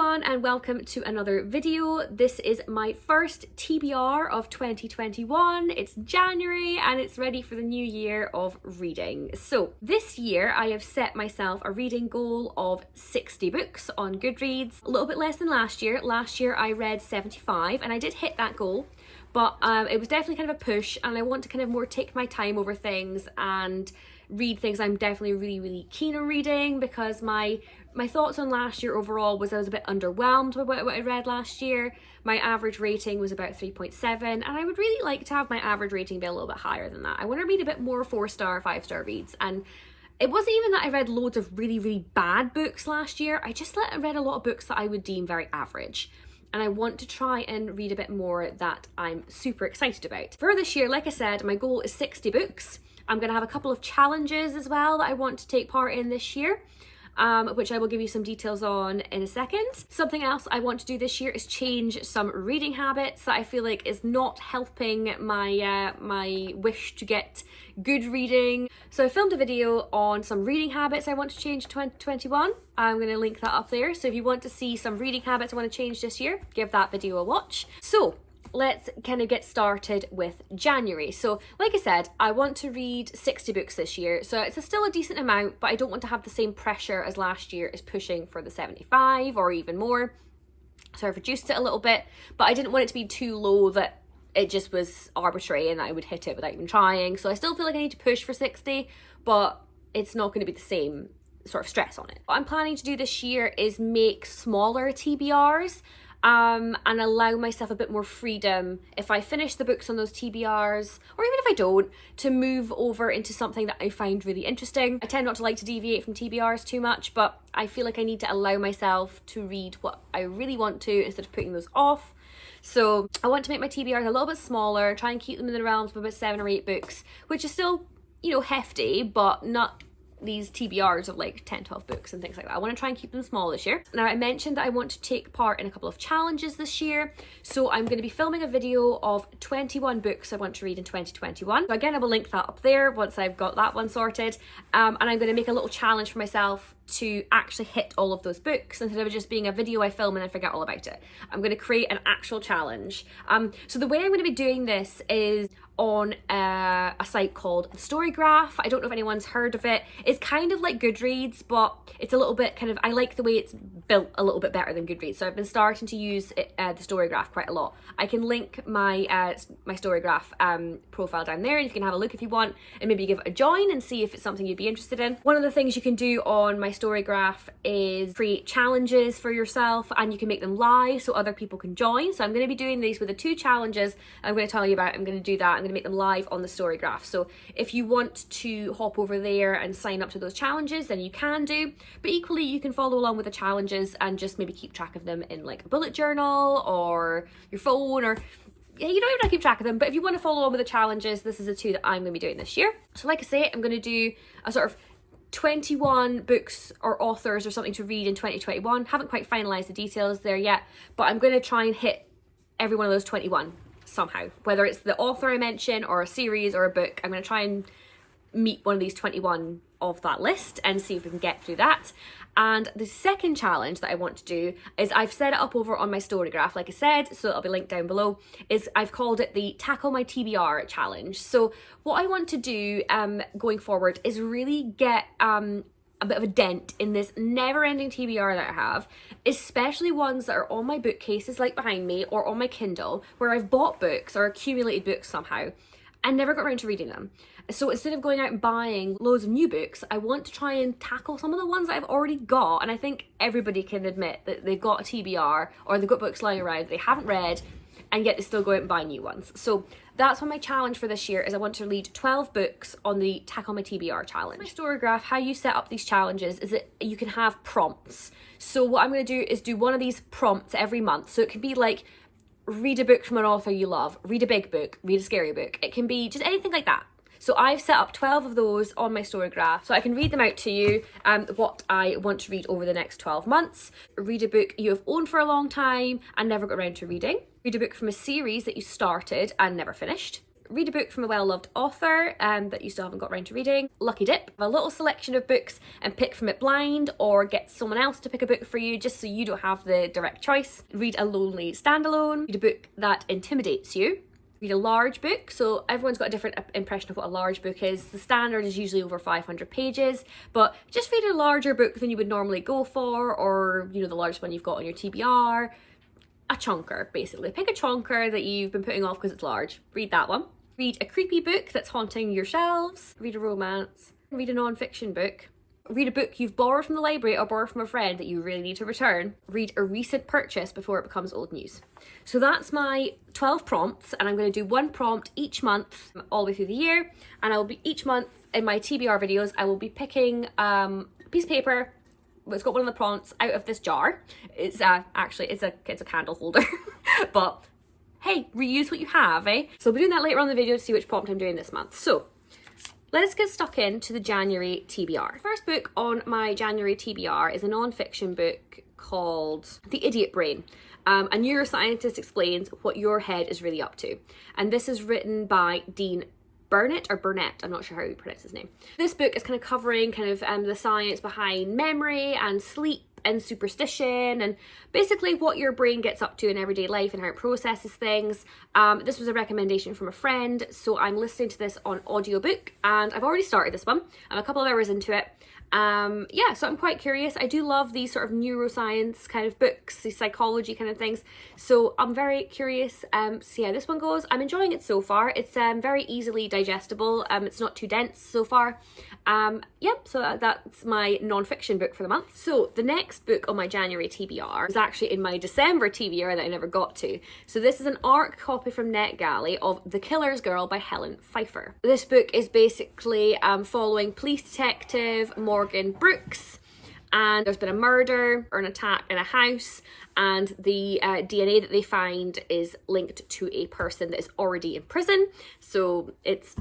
everyone and welcome to another video. This is my first TBR of 2021. It's January and it's ready for the new year of reading. So this year I have set myself a reading goal of 60 books on Goodreads, a little bit less than last year. Last year I read 75 and I did hit that goal, but it was definitely kind of a push, and I want to kind of more take my time over things and read things I'm definitely really keen on reading, because my thoughts on last year overall was I was a bit underwhelmed with what I read last year. My average rating was about 3.7 and I would really like to have my average rating be a little bit higher than that. I want to read a bit more 4-star, 5-star reads, and it wasn't even that I read loads of really bad books last year. I just read a lot of books that I would deem very average. And I want to try and read a bit more that I'm super excited about. For this year, like I said, my goal is 60 books. I'm going to have a couple of challenges as well that I want to take part in this year, which I will give you some details on in a second. Something else I want to do this year is change some reading habits that I feel like is not helping my wish to get good reading. So I filmed a video on some reading habits I want to change in 2021. I'm going to link that up there. So if you want to see some reading habits I want to change this year, give that video a watch. So let's kind of get started with January. So like I said, I want to read 60 books this year. So it's still a decent amount, but I don't want to have the same pressure as last year as pushing for the 75 or even more. So I've reduced it a little bit, but I didn't want it to be too low that it just was arbitrary and I would hit it without even trying. So I still feel like I need to push for 60, but it's not going to be the same sort of stress on it. What I'm planning to do this year is make smaller TBRs and allow myself a bit more freedom if I finish the books on those TBRs, or even if I don't, to move over into something that I find really interesting. I tend not to like to deviate from TBRs too much, but I feel like I need to allow myself to read what I really want to instead of putting those off. So I want to make my TBRs a little bit smaller, try and keep them in the realms of about 7 or 8 books, which is still, you know, hefty, but not these TBRs of like 10, 12 books and things like that. I want to try and keep them small this year. Now I mentioned that I want to take part in a couple of challenges this year. So I'm going to be filming a video of 21 books I want to read in 2021. So again, I will link that up there once I've got that one sorted. And I'm going to make a little challenge for myself to actually hit all of those books instead of it just being a video I film and I forget all about it. I'm going to create an actual challenge. So the way I'm going to be doing this is on a site called TheStoryGraph. I don't know if anyone's heard of it. It's kind of like Goodreads, but it's a little bit kind of, I like the way it's built a little bit better than Goodreads. So I've been starting to use the Storygraph quite a lot. I can link my Storygraph profile down there, and you can have a look if you want and maybe give it a join and see if it's something you'd be interested in. One of the things you can do on my Storygraph is create challenges for yourself, and you can make them live so other people can join. So I'm going to be doing these with the 2 challenges I'm going to tell you about. I'm going to do that. I'm going to make them live on the Storygraph. So if you want to hop over there and sign up to those challenges, then you can do, but equally you can follow along with the challenges and just maybe keep track of them in like a bullet journal or your phone, or yeah, you don't even have to keep track of them, but if you want to follow on with the challenges, this is the 2 that I'm going to be doing this year. So like I say, I'm going to do a sort of 21 books or authors or something to read in 2021. Haven't quite finalized the details there yet, but I'm going to try and hit every one of those 21 somehow, whether it's the author I mention or a series or a book. I'm going to try and meet one of these 21 of that list and see if we can get through that. And the second challenge that I want to do is, I've set it up over on my Storygraph, like I said, so it'll be linked down below, is I've called it the Tackle my TBR challenge. So what I want to do going forward is really get a bit of a dent in this never-ending TBR that I have, especially ones that are on my bookcases like behind me or on my Kindle, where I've bought books or accumulated books somehow and never got around to reading them. So instead of going out and buying loads of new books, I want to try and tackle some of the ones that I've already got. And I think everybody can admit that they've got a TBR or they've got books lying around that they haven't read, and yet they still go out and buy new ones. So that's what my challenge for this year is. I want to read 12 books on the Tackle my TBR challenge. My Storygraph, how you set up these challenges is that you can have prompts. So what I'm going to do is do one of these prompts every month. So it can be like, read a book from an author you love, read a big book, read a scary book. It can be just anything like that. So I've set up 12 of those on my Storygraph, so I can read them out to you, what I want to read over the next 12 months. Read a book you have owned for a long time and never got around to reading. Read a book from a series that you started and never finished. read a book from a well-loved author that you still haven't got around to reading. Lucky dip, a little selection of books and pick from it blind, or get someone else to pick a book for you just so you don't have the direct choice. Read a lonely standalone. Read a book that intimidates you. Read a large book. So everyone's got a different impression of what a large book is. The standard is usually over 500 pages, but just read a larger book than you would normally go for, or the largest one you've got on your TBR. A chonker, basically. Pick a chonker that you've been putting off because it's large. Read that one. Read a creepy book that's haunting your shelves. Read a romance. Read a non-fiction book. Read a book you've borrowed from the library or borrowed from a friend that you really need to return. Read a recent purchase before it becomes old news. So that's my 12 prompts, and I'm going to do one prompt each month all the way through the year. And I will be each month in my TBR videos, I will be picking a piece of paper. It's got one of the prompts out of this jar. It's actually it's a candle holder, but hey, reuse what you have, eh? So I'll be doing that later on in the video to see which prompt I'm doing this month. So let's get stuck into the January TBR. The first book on my January TBR is a non-fiction book called The Idiot Brain. A neuroscientist explains what your head is really up to. And this is written by Dean Burnett, I'm not sure how you pronounce his name. This book is kind of covering the science behind memory and sleep and superstition, and basically what your brain gets up to in everyday life and how it processes things. This was a recommendation from a friend, so I'm listening to this on audiobook, and I've already started this one. I'm a couple of hours into it. So I'm quite curious. I do love these sort of neuroscience kind of books, these psychology kind of things. So I'm very curious to see how this one goes. I'm enjoying it so far. It's very easily digestible. It's not too dense so far. So that's my non-fiction book for the month. So the next book on my January TBR is actually in my December TBR that I never got to. So this is an ARC copy from NetGalley of The Killer's Girl by Helen Pfeiffer. This book is basically following police detective Morgan Brooks, and there's been a murder or an attack in a house, and the DNA that they find is linked to a person that is already in prison. So it's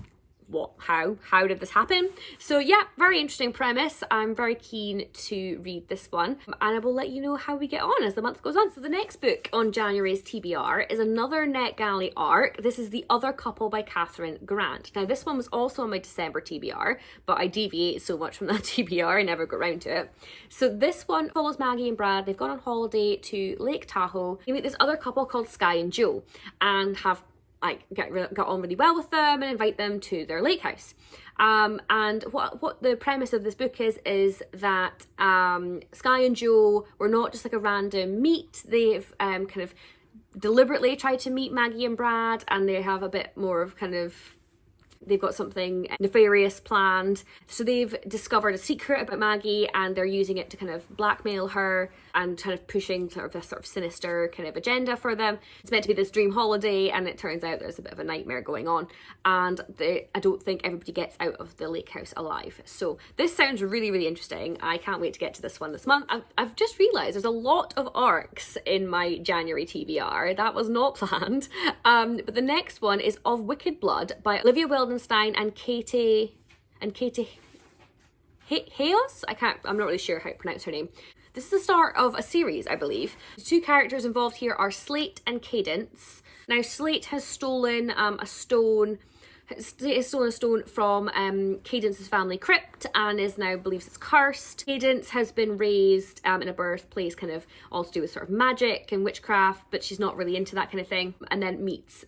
how did this happen? So yeah, very interesting premise. I'm very keen to read this one, and I will let you know how we get on as the month goes on. So the next book on January's TBR is another NetGalley ARC. This is The Other Couple by Catherine Grant. Now this one was also on my December TBR, but I deviate so much from that TBR I never got around to it. So this one follows Maggie and Brad. They've gone on holiday to Lake Tahoe. You meet this other couple called Sky and Joe, and have got on really well with them and invite them to their lake house. And what the premise of this book is that Sky and Joe were not just like a random meet. They've kind of deliberately tried to meet Maggie and Brad, and they have a bit more of they've got something nefarious planned. So they've discovered a secret about Maggie, and they're using it to kind of blackmail her and kind of pushing sort of this sort of sinister kind of agenda for them. It's meant to be this dream holiday, and it turns out there's a bit of a nightmare going on, and I don't think everybody gets out of the lake house alive. So this sounds really, really interesting. I can't wait to get to this one this month. I've just realised there's a lot of arcs in my January TBR. That was not planned. But the next one is Of Wicked Blood by Olivia Wildenstein and Katie Hayos? I'm not really sure how to pronounce her name. This is the start of a series, I believe. The two characters involved here are Slate and Cadence. Now, Slate has stolen a stone from Cadence's family crypt, and believes it's cursed. Cadence has been raised in a birthplace kind of all to do with sort of magic and witchcraft, but she's not really into that kind of thing, and then meets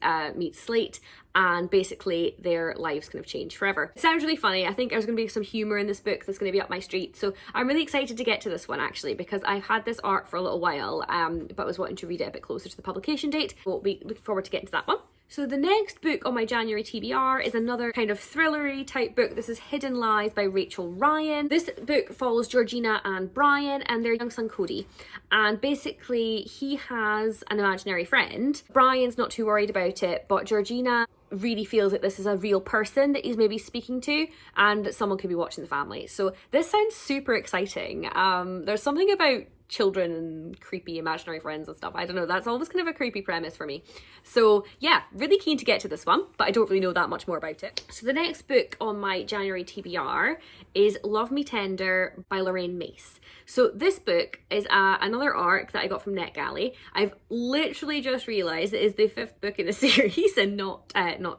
Slate, and basically their lives kind of change forever. It sounds really funny. I think there's going to be some humour in this book that's going to be up my street, so I'm really excited to get to this one actually, because I've had this arc for a little while, but was wanting to read it a bit closer to the publication date. We'll be looking forward to getting to that one. So the next book on my January TBR is another kind of thrillery type book. This is Hidden Lies by Rachel Ryan. This book follows Georgina and Brian and their young son Cody. And basically he has an imaginary friend. Brian's not too worried about it, but Georgina really feels that this is a real person that he's maybe speaking to, and someone could be watching the family. So this sounds super exciting. There's something about children and creepy imaginary friends and stuff. I don't know, that's always kind of a creepy premise for me. So yeah, really keen to get to this one, but I don't really know that much more about it. So the next book on my January TBR is Love Me Tender by Lorraine Mace. So this book is another arc that I got from NetGalley. I've literally just realised it is the 5th book in a series and not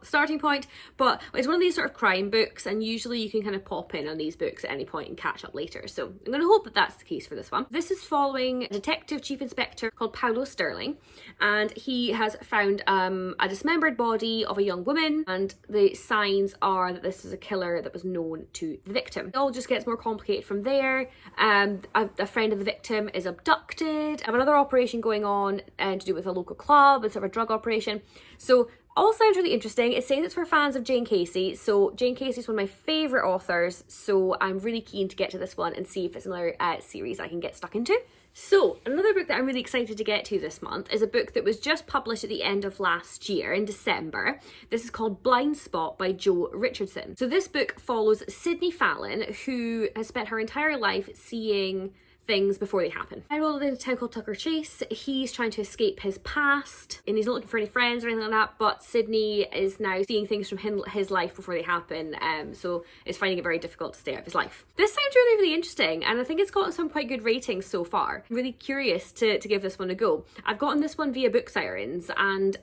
starting point, but it's one of these sort of crime books, and usually you can kind of pop in on these books at any point and catch up later. So I'm going to hope that that's the case for this one. This is following a detective chief inspector called Paolo Sterling, and he has found a dismembered body of a young woman, and the signs are that this is a killer that was known to the victim. It all just gets more complicated from there. A friend of the victim is abducted, another operation going on to do with a local club. It's sort of a drug operation. So all sounds really interesting. It says it's for fans of Jane Casey. So Jane Casey is one of my favourite authors. So I'm really keen to get to this one and see if it's another series I can get stuck into. So another book that I'm really excited to get to this month is a book that was just published at the end of last year in December. This is called Blind Spot by Jo Richardson. So this book follows Sydney Fallon, who has spent her entire life seeing things before they happen. I rolled in a town called Tucker Chase. He's trying to escape his past and he's not looking for any friends or anything like that, but Sydney is now seeing things from his life before they happen, so is finding it very difficult to stay out of his life. This sounds really, really interesting, and I think it's gotten some quite good ratings so far. I'm really curious to give this one a go. I've gotten this one via Book Sirens, and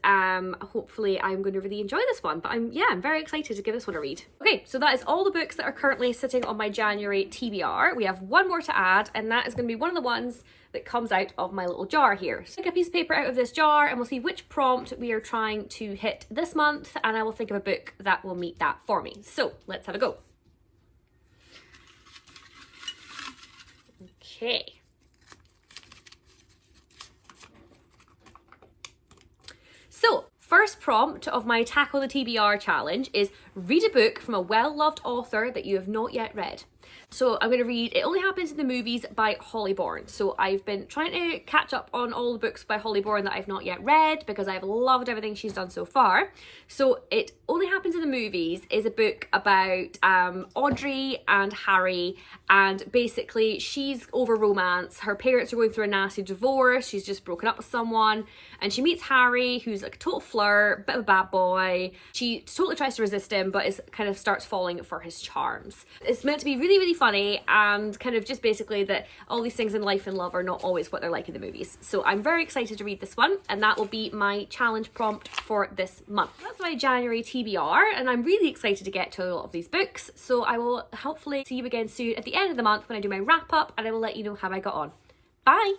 hopefully I'm going to really enjoy this one, but I'm very excited to give this one a read. Okay, so that is all the books that are currently sitting on my January TBR. We have one more to add, and that is going to be one of the ones that comes out of my little jar here. So take a piece of paper out of this jar and we'll see which prompt we are trying to hit this month, and I will think of a book that will meet that for me. So let's have a go. Okay. So first prompt of my Tackle the TBR challenge is read a book from a well-loved author that you have not yet read. So I'm going to read It Only Happens in the Movies by Holly Bourne. So I've been trying to catch up on all the books by Holly Bourne that I've not yet read because I've loved everything she's done so far. So It Only Happens in the Movies is a book about Audrey and Harry, and basically she's over romance. Her parents are going through a nasty divorce. She's just broken up with someone, and she meets Harry, who's like a total flirt, bit of a bad boy. She totally tries to resist him, but is kind of starts falling for his charms. It's meant to be really, really funny, and kind of just basically that all these things in life and love are not always what they're like in the movies. So I'm very excited to read this one, and that will be my challenge prompt for this month. That's my January TBR, and I'm really excited to get to a lot of these books. So I will hopefully see you again soon at the end of the month when I do my wrap up, and I will let you know how I got on. Bye!